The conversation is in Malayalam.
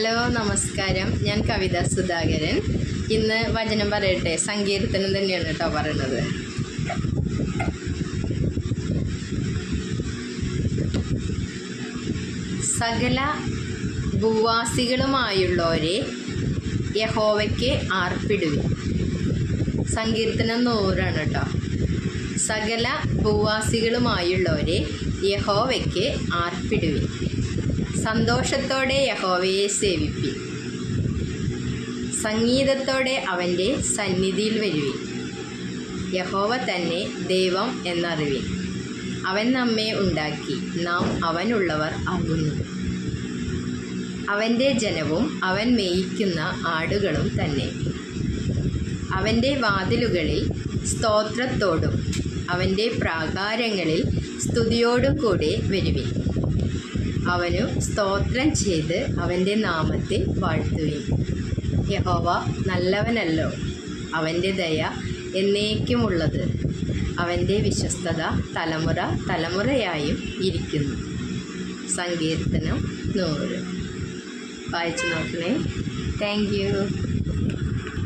ഹലോ നമസ്കാരം, ഞാൻ കവിത സുധാകരൻ. ഇന്ന് വചനം പറയട്ടെ. സങ്കീർത്തനം തന്നെയാണ് കേട്ടോ പറയണത്. സകല ഭൂവാസികളുമായുള്ളവരെ യഹോവയ്ക്ക് ആർപ്പിടുവിൻ. സങ്കീർത്തനം 100 കേട്ടോ. സകല ഭൂവാസികളുമായുള്ളവരെ യഹോവയ്ക്ക് ആർപ്പിടുവിൻ. സന്തോഷത്തോടെ യഹോവയെ സേവിപ്പിൻ. സംഗീതത്തോടെ അവൻ്റെ സന്നിധിയിൽ വരുവിൻ. യഹോവ തന്നെ ദൈവം എന്നറിവിൻ. അവൻ നമ്മെ ഉണ്ടാക്കി, നാം അവനുള്ളവർ ആകുന്നു. അവൻ്റെ ജനവും അവൻ മേയിക്കുന്ന ആടുകളും തന്നെ. അവൻ്റെ വാതിലുകളിൽ സ്തോത്രത്തോടും അവൻ്റെ പ്രാകാരങ്ങളിൽ സ്തുതിയോടും കൂടെ വരുവിൻ. അവനു സ്തോത്രം ചെയ്ത് അവൻ്റെ നാമത്തെ വാഴ്ത്തുവിൻ. യഹോവ നല്ലവനല്ലോ, അവൻ്റെ ദയ എന്നേക്കുമുള്ളത്. അവൻ്റെ വിശ്വസ്തത തലമുറ തലമുറയായും ഇരിക്കുന്നു. സങ്കീർത്തനം 100 വായിച്ചു നോക്കണേ. Thank you.